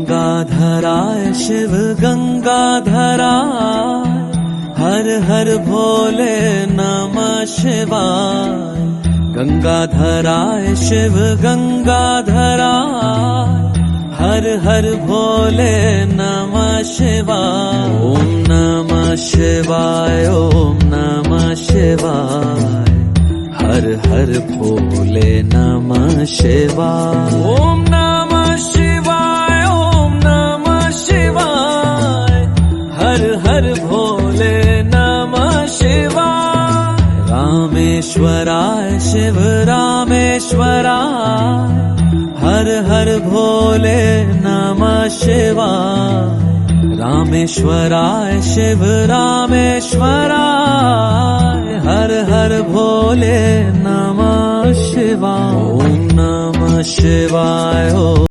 गंगाधराय शिव गंगाधराय, हर हर भोले नमः शिवाय। गंगाधराय शिव गंगाधराय, हर हर भोले नमः शिवाय। ओम नमः शिवाय, ओम नमः शिवाय, हर हर भोले नमः शिवाय। ओम नमः शिवाय, ओम नमः शिवाय, हर हर भोले नमः शिवाय। रामेश्वराय शिव रामेश्वराय, हर हर भोले नमः शिवाय। रामेश्वराय शिव रामेश्वराय, हर हर भोले नमः शिवाय। ओम नमः शिवाय।